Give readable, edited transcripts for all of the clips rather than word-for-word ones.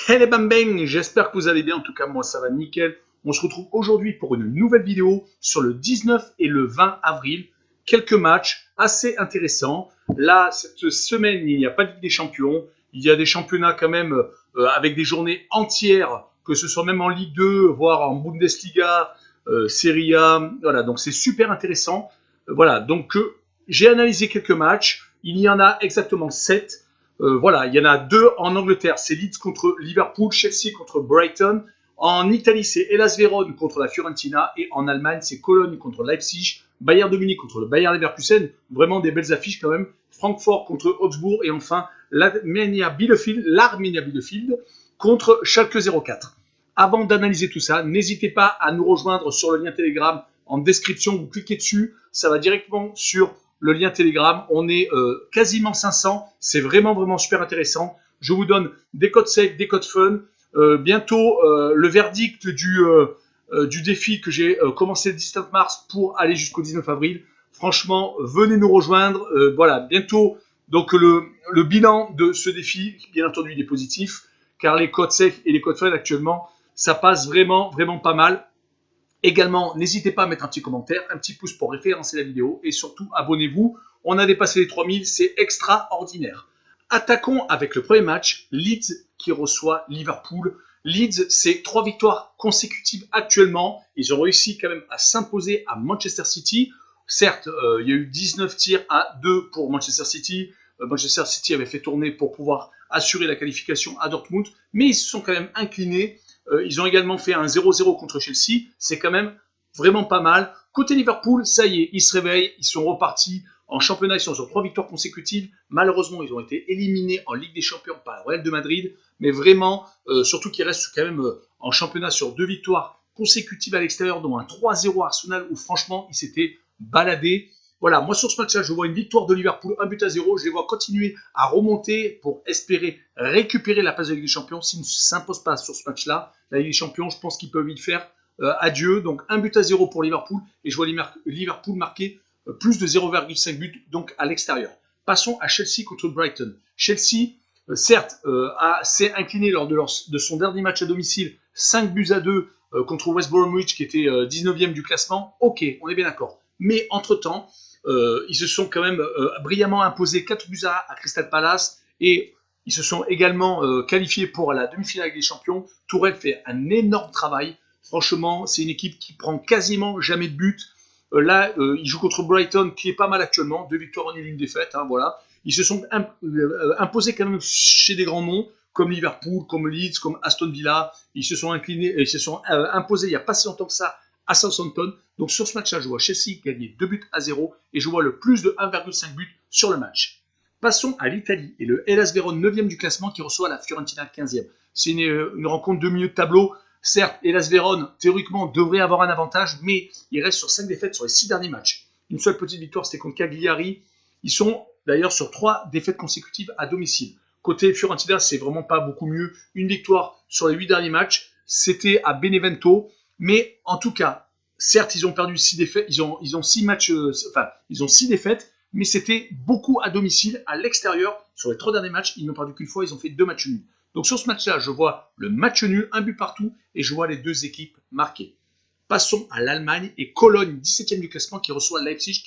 Hey les bang, j'espère que vous allez bien, en tout cas moi ça va nickel. On se retrouve aujourd'hui pour une nouvelle vidéo sur le 19 et le 20 avril. Quelques matchs assez intéressants. Là, cette semaine, il n'y a pas de Ligue des Champions. Il y a des championnats quand même avec des journées entières, que ce soit même en Ligue 2, voire en Bundesliga, Serie A. Voilà, donc c'est super intéressant. Voilà, donc j'ai analysé quelques matchs. Il y en a exactement 7. Voilà, il y en a 2 en Angleterre, c'est Leeds contre Liverpool, Chelsea contre Brighton. En Italie, c'est Hellas Vérone contre la Fiorentina. Et en Allemagne, c'est Cologne contre Leipzig, Bayern de Munich contre le Bayer Leverkusen. Vraiment des belles affiches quand même. Francfort contre Augsbourg. Et enfin, l'Arminia Bielefeld contre Schalke 04. Avant d'analyser tout ça, n'hésitez pas à nous rejoindre sur le lien Telegram en description. Vous cliquez dessus, ça va directement sur le lien Telegram. On est quasiment 500. C'est vraiment super intéressant. Je vous donne des codes safe, des codes fun. Bientôt, le verdict du défi que j'ai commencé le 19 mars pour aller jusqu'au 19 avril. Franchement, venez nous rejoindre. Voilà, bientôt, donc le bilan de ce défi, bien entendu, il est positif, car les codes safe et les codes fun actuellement, ça passe vraiment pas mal. Également, n'hésitez pas à mettre un petit commentaire, un petit pouce pour référencer la vidéo et surtout, abonnez-vous. On a dépassé les 3000, c'est extraordinaire. Attaquons avec le premier match, Leeds qui reçoit Liverpool. Leeds, c'est 3 victoires consécutives actuellement. Ils ont réussi quand même à s'imposer à Manchester City. Certes, il y a eu 19 tirs à 2 pour Manchester City. Manchester City avait fait tourner pour pouvoir assurer la qualification à Dortmund, mais ils se sont quand même inclinés. Ils ont également fait un 0-0 contre Chelsea. C'est quand même vraiment pas mal. Côté Liverpool, ça y est, ils se réveillent. Ils sont repartis en championnat. Ils sont sur 3 victoires consécutives. Malheureusement, ils ont été éliminés en Ligue des Champions par le Real de Madrid. Mais vraiment, surtout qu'ils restent quand même en championnat sur 2 victoires consécutives à l'extérieur, dont un 3-0 à Arsenal où franchement, ils s'étaient baladés. Voilà, moi sur ce match-là, je vois une victoire de Liverpool, 1-0. Je les vois continuer à remonter pour espérer récupérer la place de Ligue des Champions. S'ils ne s'imposent pas sur ce match-là, la Ligue des Champions, je pense qu'ils peuvent y faire adieu. Donc 1-0 pour Liverpool et je vois Liverpool marquer plus de 0,5 buts donc à l'extérieur. Passons à Chelsea contre Brighton. Chelsea, certes, s'est incliné lors de son dernier match à domicile, 5-2 contre West Bromwich qui était 19e du classement. Ok, on est bien d'accord. Mais entre-temps, ils se sont quand même brillamment imposés 4-1 à Crystal Palace et ils se sont également qualifiés pour la demi-finale des champions. Tourelle fait un énorme travail. Franchement, c'est une équipe qui prend quasiment jamais de but. Là, ils jouent contre Brighton, qui est pas mal actuellement. 2 victoires en une défaite. Hein, voilà. Ils se sont imposés quand même chez des grands noms, comme Liverpool, comme Leeds, comme Aston Villa. Ils se sont imposés il n'y a pas si longtemps que ça à Southampton. Donc sur ce match-là, je vois Chelsea gagner 2-0 et je vois le plus de 1,5 but sur le match. Passons à l'Italie et le Hellas Vérone 9e du classement qui reçoit la Fiorentina 15e. C'est une rencontre de milieu de tableau. Certes, Hellas Vérone, théoriquement, devrait avoir un avantage, mais il reste sur 5 défaites sur les 6 derniers matchs. Une seule petite victoire, c'était contre Cagliari. Ils sont d'ailleurs sur 3 défaites consécutives à domicile. Côté Fiorentina, c'est vraiment pas beaucoup mieux. Une victoire sur les 8 derniers matchs, c'était à Benevento. Mais en tout cas, certes, ils ont perdu 6 défaites, ils ont 6 matchs, ils ont 6 défaites, mais c'était beaucoup à domicile, à l'extérieur. Sur les 3 derniers matchs, ils n'ont perdu qu'une fois, ils ont fait 2 matchs nuls. Donc sur ce match-là, je vois le match nul, un but partout, et je vois les 2 équipes marquées. Passons à l'Allemagne et Cologne, 17e du classement, qui reçoit Leipzig,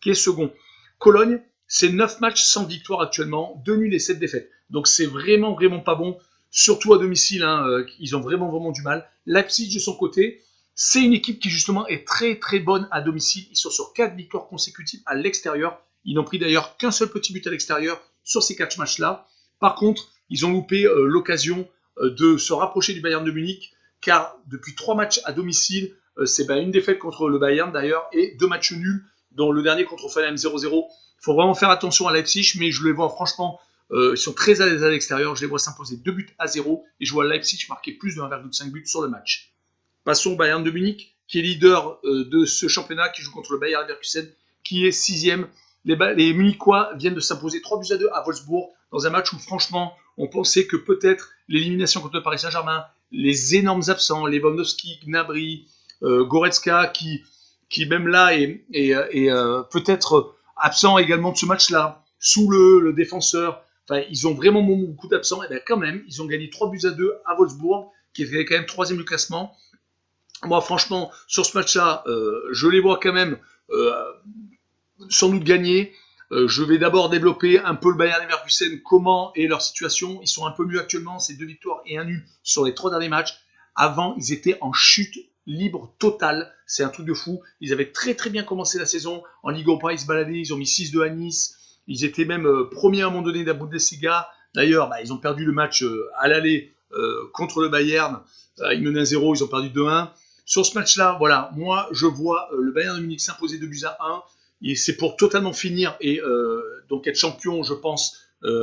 qui est second. Cologne, c'est 9 matchs sans victoire actuellement, 2 nuls et 7 défaites. Donc c'est vraiment pas bon, surtout à domicile, hein, ils ont vraiment du mal. Leipzig, de son côté, c'est une équipe qui justement est très bonne à domicile. Ils sont sur 4 victoires consécutives à l'extérieur. Ils n'ont pris d'ailleurs qu'un seul petit but à l'extérieur sur ces 4 matchs-là. Par contre, ils ont loupé l'occasion de se rapprocher du Bayern de Munich, car depuis 3 matchs à domicile, c'est une défaite contre le Bayern d'ailleurs, et 2 matchs nuls, dont le dernier contre Fulham 0-0. Il faut vraiment faire attention à Leipzig, mais je les vois franchement, ils sont très à l'aise à l'extérieur. Je les vois s'imposer 2-0, et je vois Leipzig marquer plus de 1,5 but sur le match. Passons au Bayern de Munich, qui est leader de ce championnat, qui joue contre le Bayer Leverkusen, qui est 6e. Les Munichois viennent de s'imposer 3-2 à Wolfsburg, dans un match où franchement, on pensait que peut-être l'élimination contre le Paris Saint-Germain, les énormes absents, Lewandowski, Gnabry, Goretzka, qui même là est peut-être absent également de ce match-là, sous le défenseur enfin, ils ont vraiment beaucoup d'absents, et bien quand même, ils ont gagné 3-2 à Wolfsburg, qui était quand même 3e du classement. Moi, franchement, sur ce match-là, je les vois quand même euh, sans doute gagner. Je vais d'abord développer un peu le Bayern Leverkusen, comment est leur situation. Ils sont un peu mieux actuellement, c'est 2 victoires et 1 nul sur les 3 derniers matchs. Avant, ils étaient en chute libre totale. C'est un truc de fou. Ils avaient très très bien commencé la saison. En Ligue Europa, ils se baladaient. Ils ont mis 6-2 à Nice. Ils étaient même premiers à un moment donné de la Bundesliga. D'ailleurs, ils ont perdu le match à l'aller contre le Bayern. Ils menaient 1-0, ils ont perdu 2-1. Sur ce match-là, voilà, moi je vois le Bayern de Munich s'imposer 2-1. Et c'est pour totalement finir et donc être champion, je pense,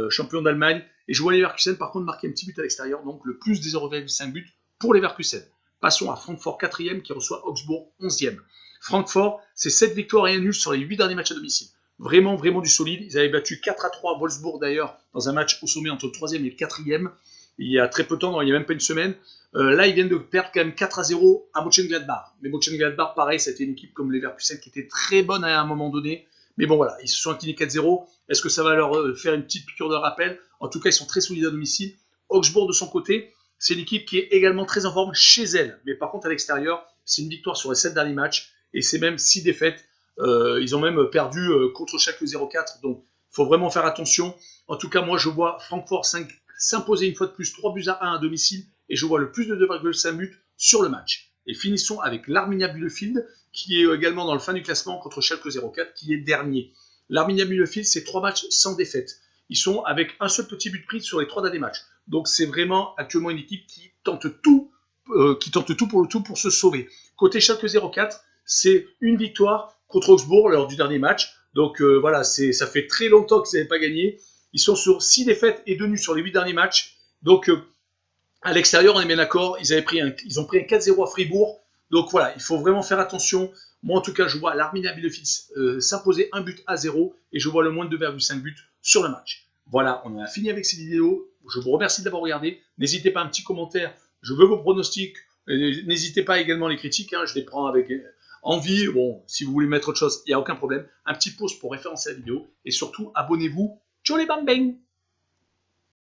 champion d'Allemagne. Et je vois les Leverkusen par contre marquer un petit but à l'extérieur, donc le plus des 0,5 buts pour les Leverkusen. Passons à Francfort 4e qui reçoit Augsbourg 11e. Francfort, c'est 7 victoires et 1 nul sur les 8 derniers matchs à domicile. Vraiment, vraiment du solide. Ils avaient battu 4-3 Wolfsburg d'ailleurs dans un match au sommet entre le 3e et le 4e. Il y a très peu de temps, il n'y a même pas une semaine. Là, ils viennent de perdre quand même 4-0 à Mönchengladbach. Mais Mönchengladbach, pareil, c'était une équipe comme les Leverkusen qui était très bonne à un moment donné. Mais bon, voilà, ils se sont inclinés 4-0. Est-ce que ça va leur faire une petite piqûre de rappel? En tout cas, ils sont très solides à domicile. Augsbourg, de son côté, c'est une équipe qui est également très en forme chez elle. Mais par contre, à l'extérieur, c'est une victoire sur les 7 derniers matchs. Et c'est même 6 défaites. Ils ont même perdu contre Schalke 0-4. Donc, il faut vraiment faire attention. En tout cas, moi, je vois Francfort s'imposer une fois de plus 3-1 à domicile et je vois le plus de 2,5 buts sur le match. Et finissons avec l'Arminia Bielefeld qui est également dans le fin du classement contre Schalke 04 qui est dernier. L'Arminia Bielefeld, c'est 3 matchs sans défaite. Ils sont avec un seul petit but pris sur les 3 derniers matchs. Donc c'est vraiment actuellement une équipe qui tente tout pour le tout pour se sauver. Côté Schalke 04, c'est une victoire contre Augsbourg lors du dernier match. Donc voilà, ça fait très longtemps qu'ils n'avaient pas gagné. Ils sont sur 6 défaites et 2 nuls sur les 8 derniers matchs. Donc, à l'extérieur, on est bien d'accord. Ils ont pris un 4-0 à Fribourg. Donc voilà, il faut vraiment faire attention. Moi, en tout cas, je vois l'Arminia Bielefeld s'imposer 1-0 et je vois le moins de 2,5 buts sur le match. Voilà, on en a fini avec cette vidéo. Je vous remercie d'avoir regardé. N'hésitez pas à un petit commentaire. Je veux vos pronostics. N'hésitez pas également les critiques. Je les prends avec envie. Bon, si vous voulez mettre autre chose, il n'y a aucun problème. Un petit pouce pour référencer la vidéo. Et surtout, abonnez-vous. Ciao les bang bang!